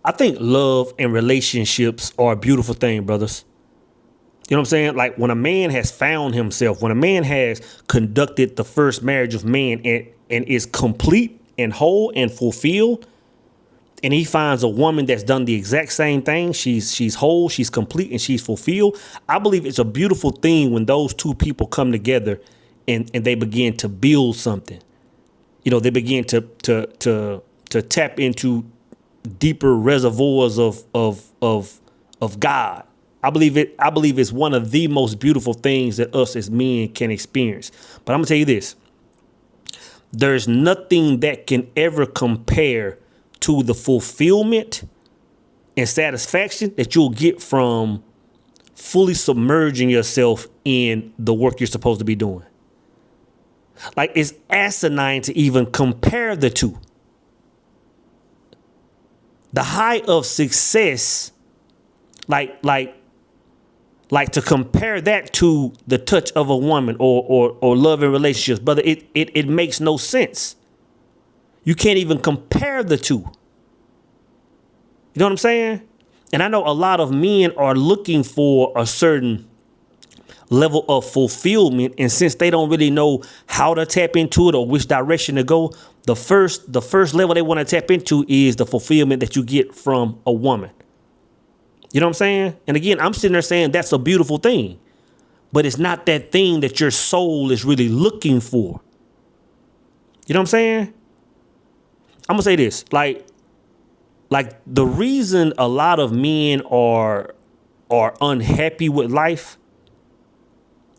I think love and relationships are a beautiful thing, brothers. You know what I'm saying? Like when a man has found himself, when a man has conducted the first marriage of man and is complete and whole and fulfilled, and he finds a woman that's done the exact same thing. She's whole, she's complete, and she's fulfilled. I believe it's a beautiful thing when those two people come together and they begin to build something. You know, they begin to tap into deeper reservoirs of God. I believe it's one of the most beautiful things that us as men can experience. But I'm gonna tell you this. There's nothing that can ever compare to the fulfillment and satisfaction that you'll get from fully submerging yourself in the work you're supposed to be doing. Like, it's asinine to even compare the two. The high of success, like to compare that to the touch of a woman or love and relationships, brother, it makes no sense. You can't even compare the two. You know what I'm saying? And I know a lot of men are looking for a certain level of fulfillment, and since they don't really know how to tap into it or which direction to go, the first level they want to tap into is the fulfillment that you get from a woman. You know what I'm saying? And again, I'm sitting there saying that's a beautiful thing, but it's not that thing that your soul is really looking for. You know what I'm saying? I'm gonna say this, like the reason a lot of men are unhappy with life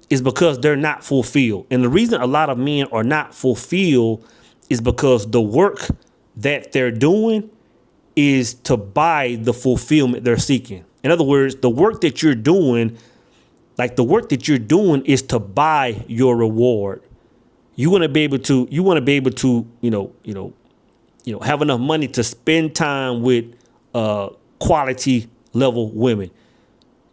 is because they're not fulfilled. And the reason a lot of men are not fulfilled is because the work that they're doing is to buy the fulfillment they're seeking. In other words, the work that you're doing, is to buy your reward. You want to be able to, have enough money to spend time with quality level women.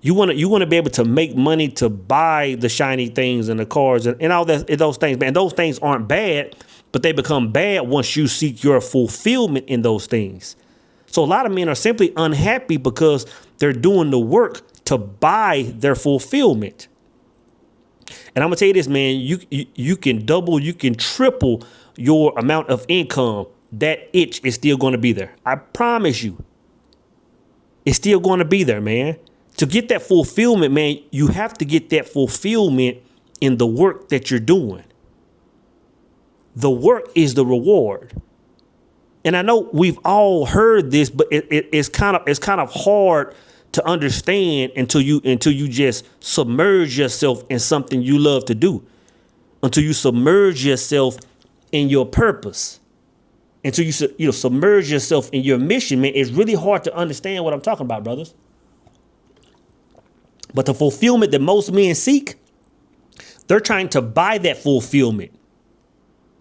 You want to be able to make money to buy the shiny things and the cars and all that, those things, man. Those things aren't bad, but they become bad once you seek your fulfillment in those things. So a lot of men are simply unhappy because they're doing the work to buy their fulfillment. And I'm gonna tell you this, man, you can double, you can triple your amount of income. That itch is still going to be there. I promise you. It's still going to be there, man. To get that fulfillment, man, you have to get that fulfillment in the work that you're doing. The work is the reward. And I know we've all heard this, but it's kind of hard to understand until you just submerge yourself in something you love to do, until you submerge yourself in your purpose, until you submerge yourself in your mission. Man, it's really hard to understand what I'm talking about, brothers. But the fulfillment that most men seek, they're trying to buy that fulfillment.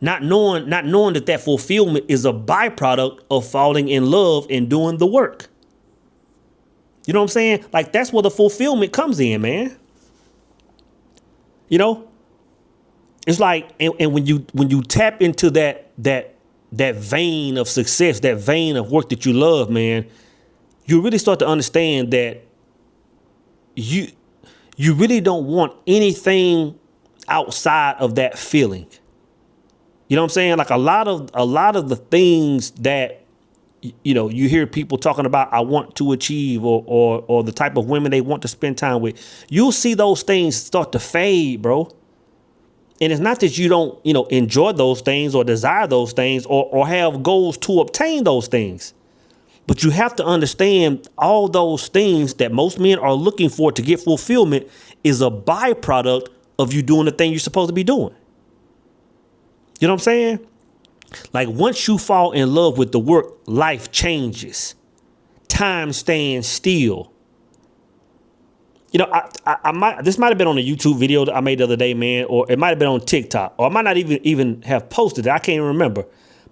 Not knowing that fulfillment is a byproduct of falling in love and doing the work. You know what I'm saying? Like, that's where the fulfillment comes in, man. You know, it's like, and when you tap into that vein of success, that vein of work that you love, man, you really start to understand that you really don't want anything outside of that feeling. You know what I'm saying? Like a lot of the things that, you hear people talking about, I want to achieve or the type of women they want to spend time with. You'll see those things start to fade, bro. And it's not that you don't, enjoy those things or desire those things or have goals to obtain those things. But you have to understand all those things that most men are looking for to get fulfillment is a byproduct of you doing the thing you're supposed to be doing. You know what I'm saying? Like, once you fall in love with the work, life changes. Time stands still. This might have been on a YouTube video that I made the other day, man, or it might have been on TikTok, or I might not even have posted it. I can't even remember.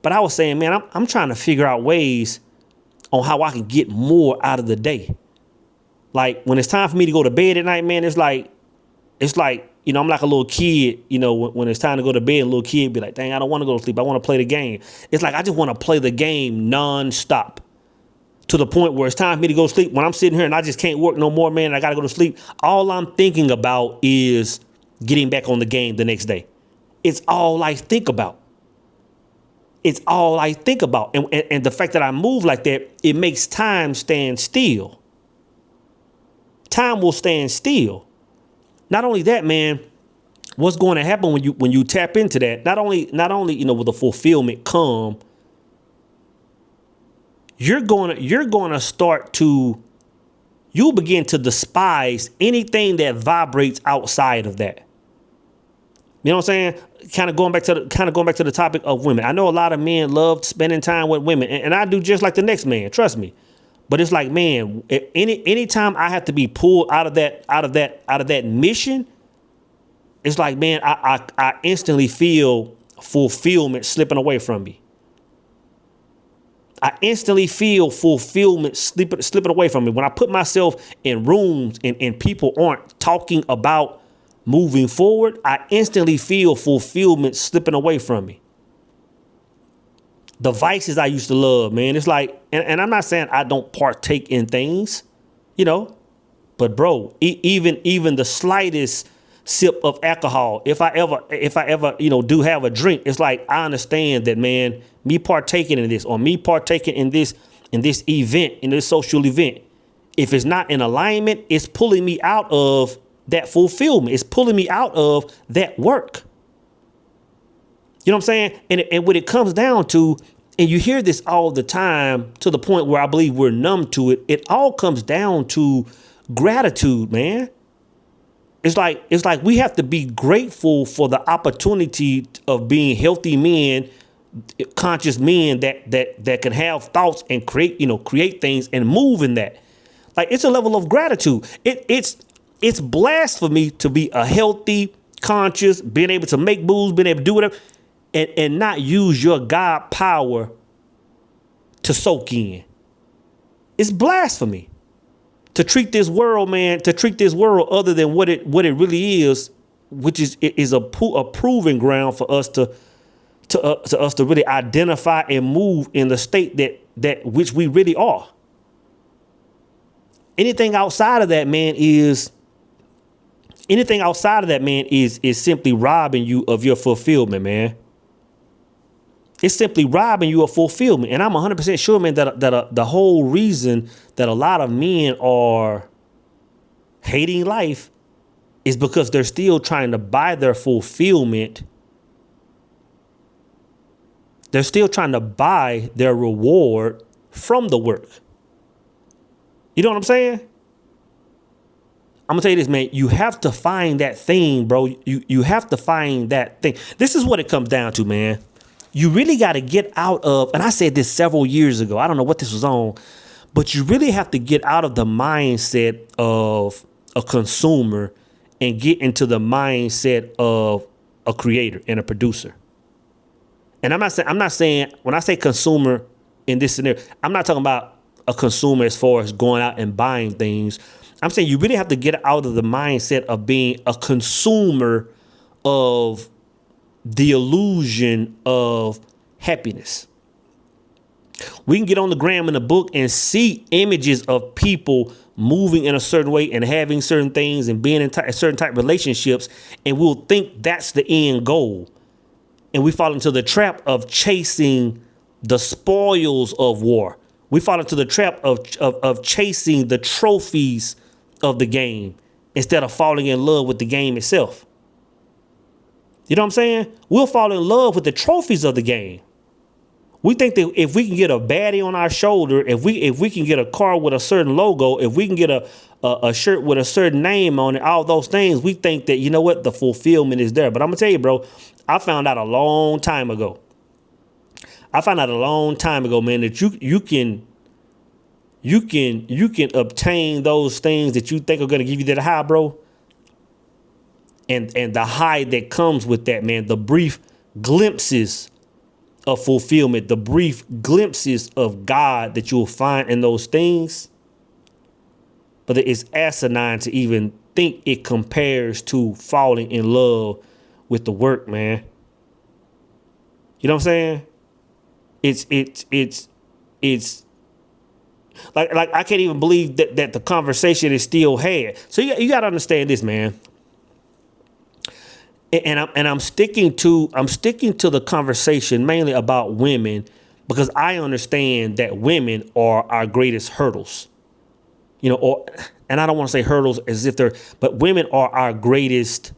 But I was saying, man, I'm trying to figure out ways on how I can get more out of the day. Like, when it's time for me to go to bed at night, man, it's like, I'm like a little kid, when it's time to go to bed, a little kid be like, dang, I don't want to go to sleep. I want to play the game. It's like, I just want to play the game nonstop to the point where it's time for me to go to sleep. When I'm sitting here and I just can't work no more, man, I got to go to sleep. All I'm thinking about is getting back on the game the next day. It's all I think about. It's all I think about. And the fact that I move like that, it makes time stand still. Time will stand still. Not only that, man, what's going to happen when you tap into that? Not only, will the fulfillment come, you'll begin to despise anything that vibrates outside of that. You know what I'm saying? Kind of going back to the topic of women. I know a lot of men love spending time with women, and I do just like the next man. Trust me. But it's like, man, anytime I have to be pulled out of that mission, it's like, man, I instantly feel fulfillment slipping away from me. I instantly feel fulfillment slipping away from me. When I put myself in rooms and people aren't talking about moving forward, I instantly feel fulfillment slipping away from me. The vices I used to love, man, it's like, and I'm not saying I don't partake in things, but bro, even the slightest sip of alcohol, if I ever, do have a drink, it's like, I understand that, man, me partaking in this or me partaking in this event, in this social event, if it's not in alignment, it's pulling me out of that fulfillment. It's pulling me out of that work. You know what I'm saying? And when it comes down to, and you hear this all the time to the point where I believe we're numb to it, it all comes down to gratitude, man. It's like we have to be grateful for the opportunity of being healthy men, conscious men that can have thoughts and create things and move in that. Like, it's a level of gratitude. It's blasphemy to be a healthy, conscious, being able to make moves, being able to do whatever, and not use your God power to soak in. It's blasphemy to treat this world, man, other than what it really is, which is a proving ground for us to really identify and move in the state that which we really are. Anything outside of that, man, is simply robbing you of your fulfillment, man. It's simply robbing you of fulfillment. And I'm 100% sure, man, that the whole reason that a lot of men are hating life is because they're still trying to buy their fulfillment. They're still trying to buy their reward from the work. You know what I'm saying? I'm going to tell you this, man. You have to find that thing, bro. You have to find that thing. This is what it comes down to, man. You really got to get out of, and I said this several years ago, I don't know what this was on, but you really have to get out of the mindset of a consumer and get into the mindset of a creator and a producer. And I'm not saying when I say consumer in this scenario, I'm not talking about a consumer as far as going out and buying things. I'm saying you really have to get out of the mindset of being a consumer of the illusion of happiness. We can get on the gram in the book and see images of people moving in a certain way and having certain things and being in certain type of relationships, and we'll think that's the end goal. And we fall into the trap of chasing the spoils of war. We fall into the trap of chasing the trophies of the game instead of falling in love with the game itself. You know what I'm saying? We'll fall in love with the trophies of the game. We think that if we can get a baddie on our shoulder, if we can get a car with a certain logo, if we can get a shirt with a certain name on it, all those things, we think that, you know what, the fulfillment is there. But I'm gonna tell you, bro, I found out a long time ago, man, that you can obtain those things that you think are gonna give you that high, bro. And the high that comes with that, man, the brief glimpses of fulfillment, the brief glimpses of God that you'll find in those things. But it's asinine to even think it compares to falling in love with the work, man. You know what I'm saying? It's Like I can't even believe that the conversation is still had. So you got to understand this, man. And I'm sticking to the conversation mainly about women because I understand that women are our greatest hurdles. And I don't want to say hurdles as if but women are our greatest,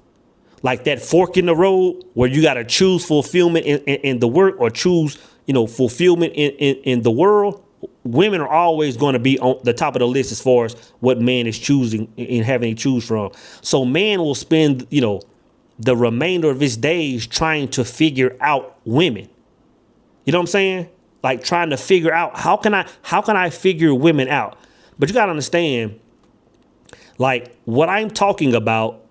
like that fork in the road where you got to choose fulfillment in the work or choose, fulfillment in the world. Women are always going to be on the top of the list as far as what man is choosing and having to choose from. So man will spend, the remainder of his days trying to figure out women. You know what I'm saying? Like trying to figure out how can I figure women out? But you got to understand, like what I'm talking about,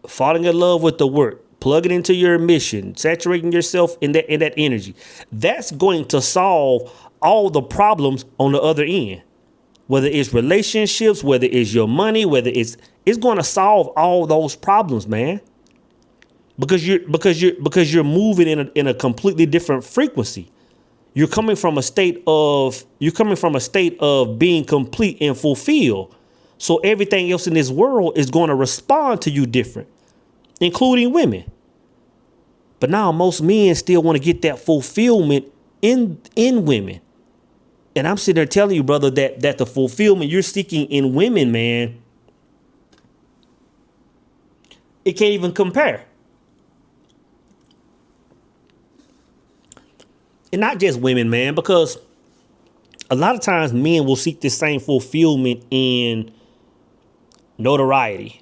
falling in love with the work, plugging into your mission, saturating yourself in that energy. That's going to solve all the problems on the other end. Whether it's relationships, whether it's your money, whether it's going to solve all those problems, man. Because you're moving in a completely different frequency. You're coming from a state of being complete and fulfilled. So everything else in this world is going to respond to you different, including women. But now most men still want to get that fulfillment in women. And I'm sitting there telling you, brother, that the fulfillment you're seeking in women, man, it can't even compare. And not just women, man, because a lot of times men will seek the same fulfillment in notoriety.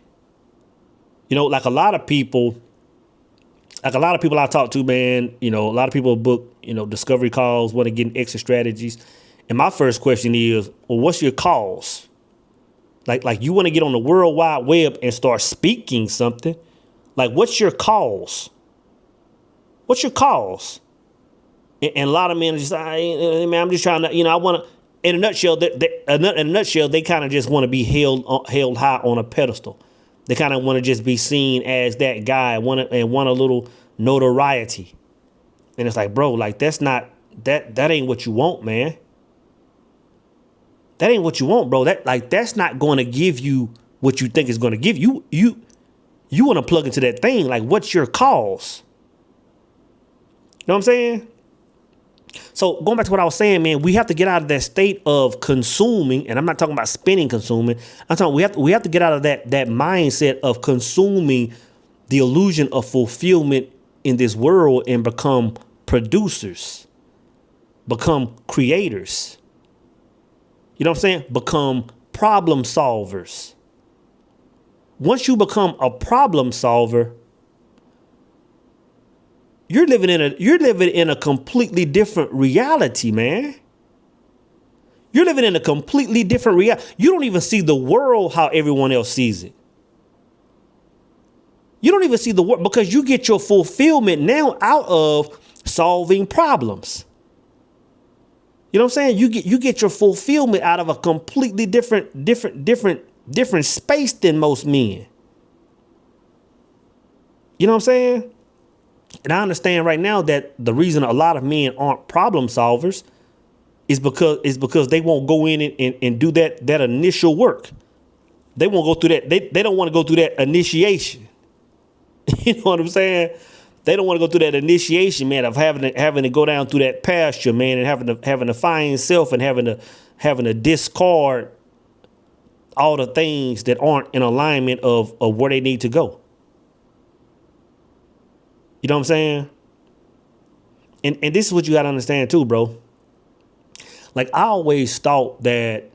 Like a lot of people I talk to, man, a lot of people book, discovery calls, want to get exit strategies. And my first question is, well, what's your cause? Like you want to get on the World Wide Web and start speaking something. Like, what's your cause? What's your cause? And a lot of men are just, I'm just trying to, I want to, in a nutshell, they kind of just want to be held high on a pedestal. They kind of want to just be seen as that guy and want a little notoriety. And it's like, bro, like that ain't what you want, man. That ain't what you want, bro. That's not going to give you what you think it's going to give you. You want to plug into that thing. Like, what's your cause? You know what I'm saying? So going back to what I was saying, man, we have to get out of that state of consuming, and I'm not talking about spending, consuming. I'm talking we have to get out of that mindset of consuming the illusion of fulfillment in this world and become producers, become creators. You know what I'm saying? Become problem solvers. Once you become a problem solver, you're living in a completely different reality, man. You're living in a completely different reality. You don't even see the world how everyone else sees it. You don't even see the world because you get your fulfillment now out of solving problems. You know what I'm saying? You get your fulfillment out of a completely different space than most men. You know what I'm saying? And I understand right now that the reason a lot of men aren't problem solvers is because they won't go in and do that initial work. They won't go through that. They don't want to go through that initiation. You know what I'm saying? They don't want to go through that initiation, man, of having to go down through that pasture, man, and having to find self and having to discard all the things that aren't in alignment of where they need to go. You know what I'm saying? And this is what you got to understand too, bro. Like I always thought that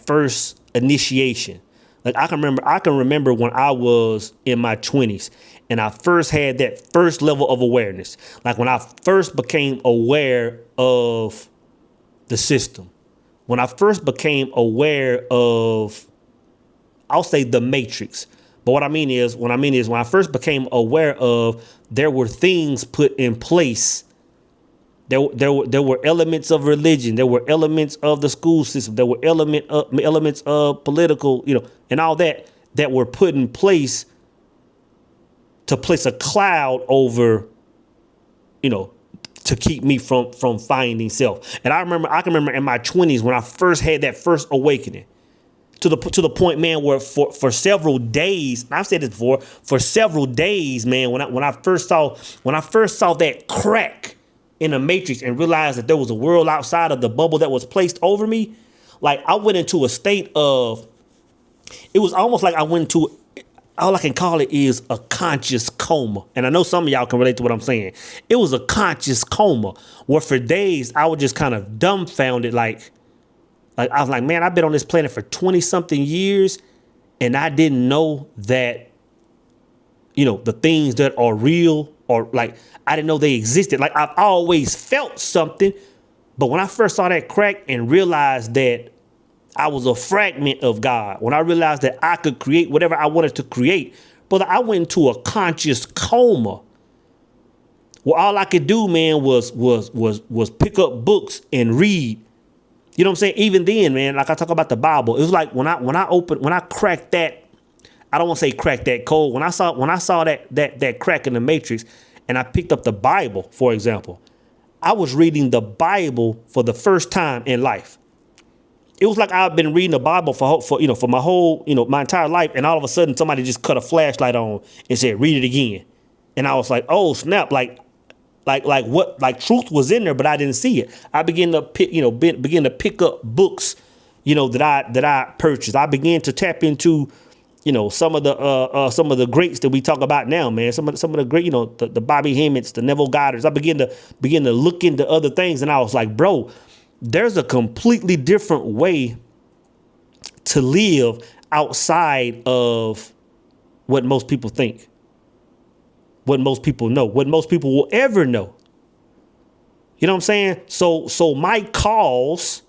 first initiation. Like I can remember when I was in my 20s and I first had that first level of awareness. Like when I first became aware of the system. When I first became aware of, I'll say the matrix. But what I mean is when I first became aware of there were things put in place. There were elements of religion. There were elements of the school system. There were elements of political, and all that were put in place to place a cloud over, to keep me from finding self. And I can remember in my 20s when I first had that first awakening to the point, man, where for several days, and I've said this before, for several days, man, when I first saw that crack in the matrix and realized that there was a world outside of the bubble that was placed over me, like I went into a state of, it was almost like I went into, all I can call it is a conscious coma. And I know some of y'all can relate to what I'm saying. It was a conscious coma where for days I was just kind of dumbfounded. Like I was like, man, I've been on this planet for 20 something years and I didn't know that, the things that are real, or like, I didn't know they existed. Like I've always felt something. But when I first saw that crack and realized that I was a fragment of God, when I realized that I could create whatever I wanted to create, brother, I went into a conscious coma where all I could do, man, was pick up books and read. You know what I'm saying? Even then, man, like I talk about the Bible, it was like when I cracked that, I don't want to say crack that code. When I saw that crack in the matrix and I picked up the Bible, for example, I was reading the Bible for the first time in life. It was like I've been reading the Bible for my whole, my entire life. And all of a sudden somebody just cut a flashlight on and said, read it again. And I was like, oh, snap. Like truth was in there, but I didn't see it. I began to pick up books, that I purchased. I began to tap into, some of the greats that we talk about now, man. Some of the great, the Bobby Hemmitt's, the Neville Goddards. I began to look into other things. And I was like, bro, there's a completely different way to live outside of what most people think, what most people know, what most people will ever know. You know what I'm saying? So my calls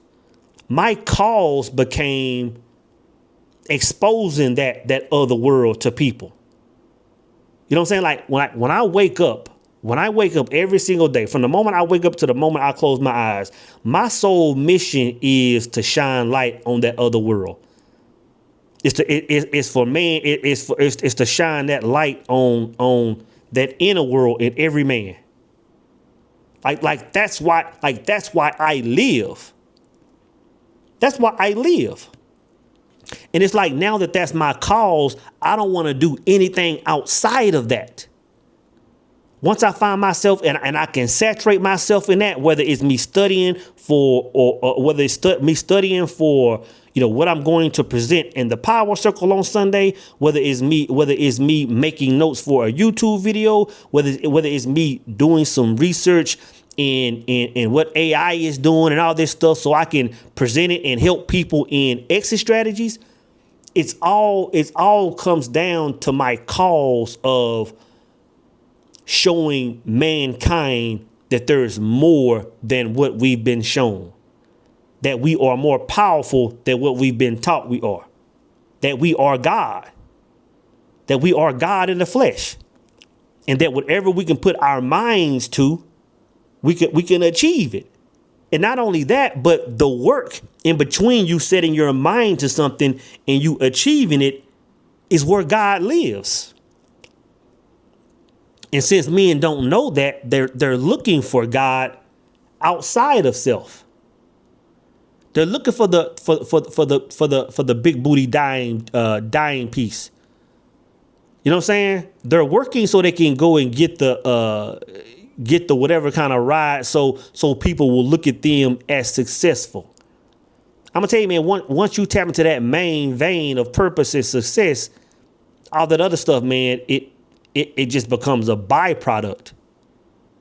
became exposing that other world to people. You know what I'm saying? Like when I wake up every single day, from the moment I wake up to the moment I close my eyes, my sole mission is to shine light on that other world. It's to shine that light on that inner world in every man. Like that's why I live. That's why I live. And it's like, now that that's my cause, I don't want to do anything outside of that. Once I find myself and I can saturate myself in that, whether it's me studying for or whether it's me studying for, what I'm going to present in the Power Circle on Sunday, whether it's me making notes for a YouTube video, whether it's me doing some research in what AI is doing and all this stuff so I can present it and help people in exit strategies. It's all comes down to my cause of showing mankind that there is more than what we've been shown, that we are more powerful than what we've been taught we are, that we are God in the flesh, and that whatever we can put our minds to, we can achieve it. And not only that, but the work in between you setting your mind to something and you achieving it is where God lives. And since men don't know that, they're looking for God outside of self. They're looking for the big booty dying piece. You know what I'm saying? They're working so they can go and get the whatever kind of ride, so people will look at them as successful. I'm gonna tell you, man. Once you tap into that main vein of purpose and success, all that other stuff, man, it just becomes a byproduct.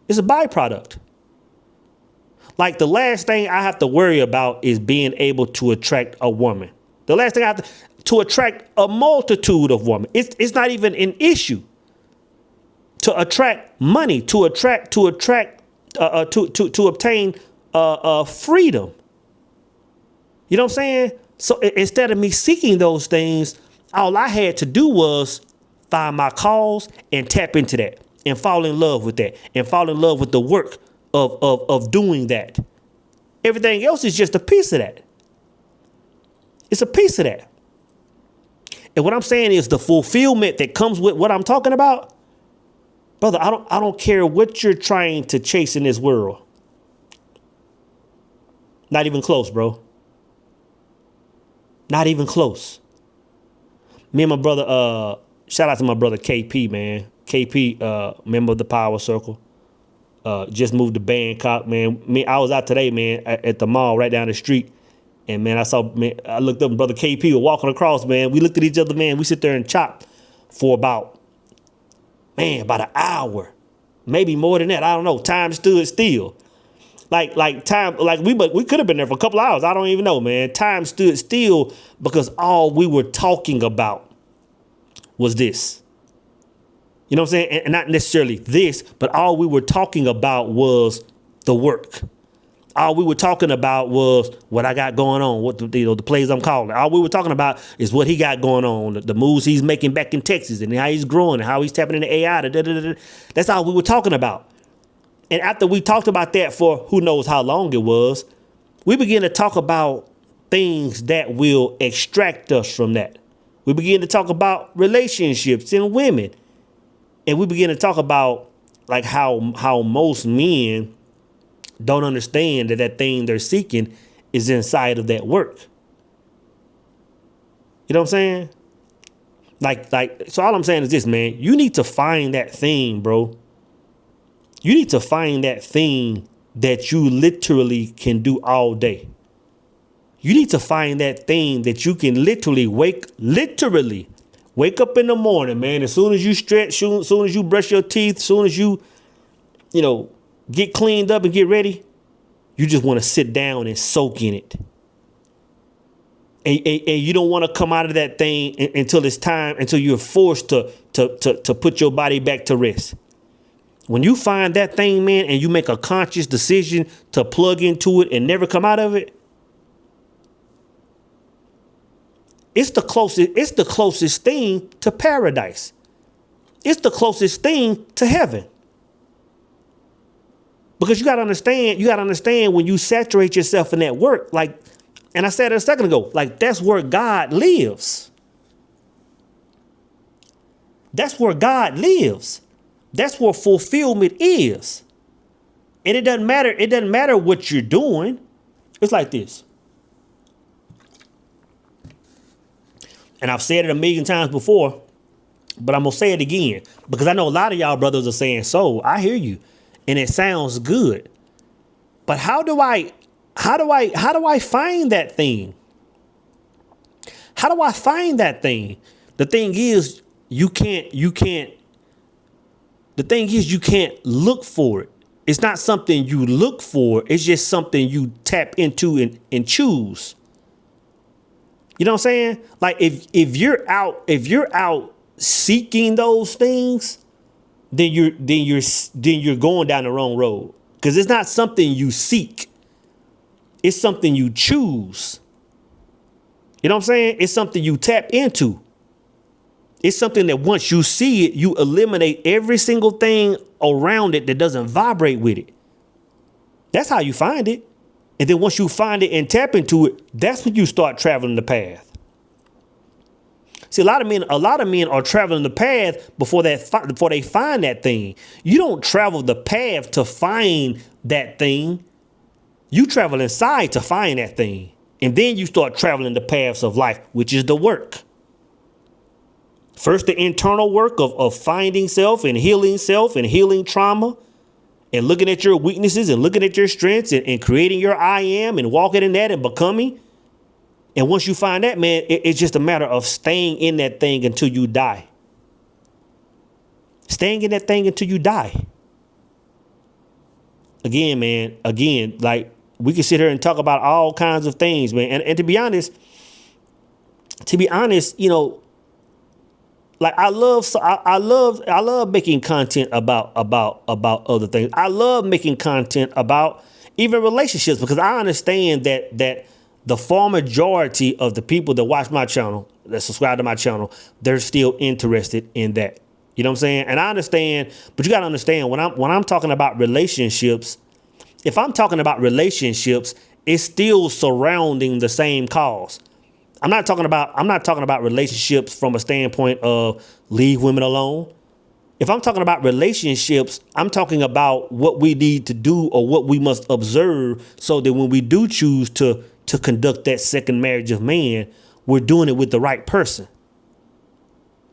It's a byproduct. Like the last thing I have to worry about is being able to attract a woman. The last thing I have to attract a multitude of women. It's not even an issue. To attract money, to obtain freedom. You know what I'm saying? So instead of me seeking those things, all I had to do was find my cause and tap into that and fall in love with that and fall in love with the work of doing that. Everything else is just a piece of that. It's a piece of that. And what I'm saying is the fulfillment that comes with what I'm talking about, Brother, I don't care what you're trying to chase in this world. Not even close, bro. Not even close. Me and my brother, shout out to my brother KP, man. KP, member of the Power Circle. Just moved to Bangkok, man. I was out today, man, at the mall right down the street. And man, I looked up and brother KP was walking across, man. We looked at each other, man. We sit there and chop for about an hour. Maybe more than that. I don't know. Time stood still. Like time, we could have been there for a couple hours. I don't even know, man. Time stood still because all we were talking about was this. You know what I'm saying? And not necessarily this, but all we were talking about was the work. All we were talking about was what I got going on, what the plays I'm calling. All we were talking about is what he got going on, the moves he's making back in Texas, and how he's growing, and how he's tapping into AI. That's all we were talking about. And after we talked about that for who knows how long it was, we began to talk about things that will extract us from that. We began to talk about relationships and women. And we began to talk about like how most men don't understand that thing they're seeking is inside of that work. You know what I'm saying? So all I'm saying is this, man. You need to find that thing, bro. You need to find that thing that you literally can do all day. You need to find that thing that you can literally wake up in the morning, man. As soon as you stretch, as soon as you brush your teeth, as soon as you get cleaned up and get ready, you just want to sit down and soak in it. And you don't want to come out of that thing until it's time, until you're forced to put your body back to rest. When you find that thing, man, and you make a conscious decision to plug into it and never come out of it, it's the closest thing to paradise. It's the closest thing to heaven. Because you got to understand when you saturate yourself in that work, and I said it a second ago, that's where God lives. That's where God lives. That's where fulfillment is. And it doesn't matter what you're doing. It's like this. And I've said it a million times before, but I'm going to say it again because I know a lot of y'all brothers are saying, so I hear you and it sounds good. But how do I find that thing? How do I find that thing? The thing is, you can't look for it. It's not something you look for. It's just something you tap into and choose. You know what I'm saying? Like if you're out seeking those things, then you're going down the wrong road. Because it's not something you seek. It's something you choose. You know what I'm saying? It's something you tap into. It's something that once you see it, you eliminate every single thing around it that doesn't vibrate with it. That's how you find it. And then once you find it and tap into it, that's when you start traveling the path. See, a lot of men are traveling the path before they find that thing. You don't travel the path to find that thing. You travel inside to find that thing. And then you start traveling the paths of life, which is the work. First, the internal work of finding self and healing trauma and looking at your weaknesses and looking at your strengths and creating your I am and walking in that and becoming. And once you find that, man, it's just a matter of staying in that thing until you die. Staying in that thing until you die. Again, man, like we can sit here and talk about all kinds of things, man. And to be honest, you know, like I love making content about other things. I love making content about even relationships because I understand that the far majority of the people that watch my channel, that subscribe to my channel, they're still interested in that. You know what I'm saying? And I understand, but you got to understand when I'm talking about relationships, if I'm talking about relationships, it's still surrounding the same cause. I'm not talking about relationships from a standpoint of leave women alone If I'm talking about relationships, I'm talking about what we need to do or what we must observe so that when we do choose to conduct that second marriage of man, we're doing it with the right person.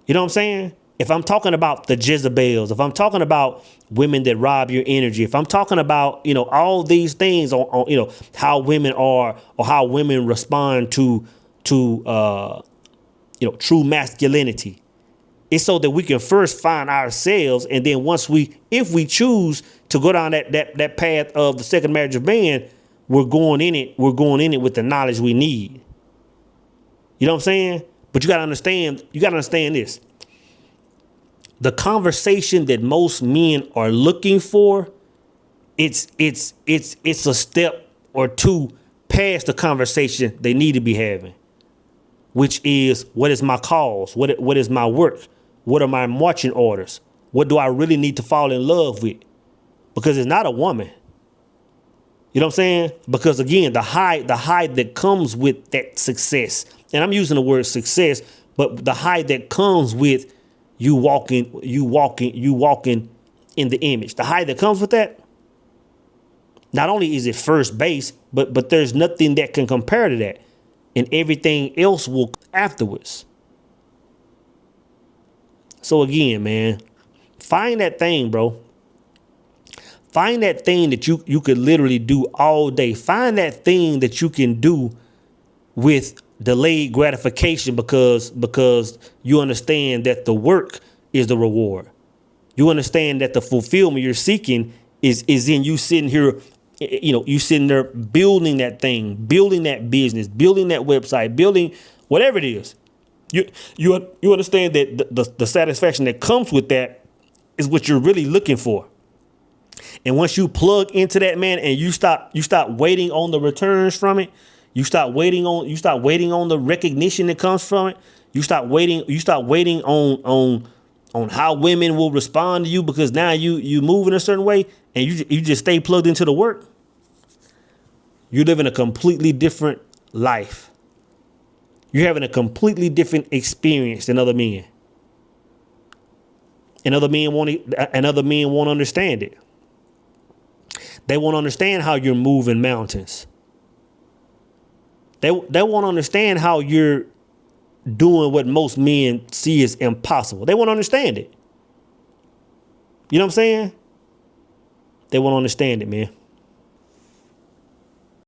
You know what I'm saying? If I'm talking about the Jezebels, if I'm talking about women that rob your energy, if I'm talking about, all these things on how women are or how women respond to true masculinity, it's so that we can first find ourselves. And then if we choose to go down that path of the second marriage of man, we're going in it with the knowledge we need. You know what I'm saying? But you got to understand this. The conversation that most men are looking for, it's a step or two past the conversation they need to be having, which is, what is my cause? What is my work? What are my marching orders? What do I really need to fall in love with? Because it's not a woman. You know what I'm saying? Because again, the high that comes with that success, and I'm using the word success, but the high that comes with you walking in the image, the high that comes with that. Not only is it first base, but there's nothing that can compare to that, and everything else will afterwards. So again, man, find that thing, bro. Find that thing that you could literally do all day. Find that thing that you can do with delayed gratification because you understand that the work is the reward. You understand that the fulfillment you're seeking is in you sitting here, you sitting there building that thing, building that business, building that website, building whatever it is. You understand that the satisfaction that comes with that is what you're really looking for. And once you plug into that, man, and you stop waiting on the returns from it, you start waiting on the recognition that comes from it. You start waiting on how women will respond to you because now you move in a certain way, and you just stay plugged into the work. You're living a completely different life. You're having a completely different experience than other men. And other men won't understand it. They won't understand how you're moving mountains. They won't understand how you're doing what most men see as impossible. They won't understand it. You know what I'm saying? They won't understand it, man.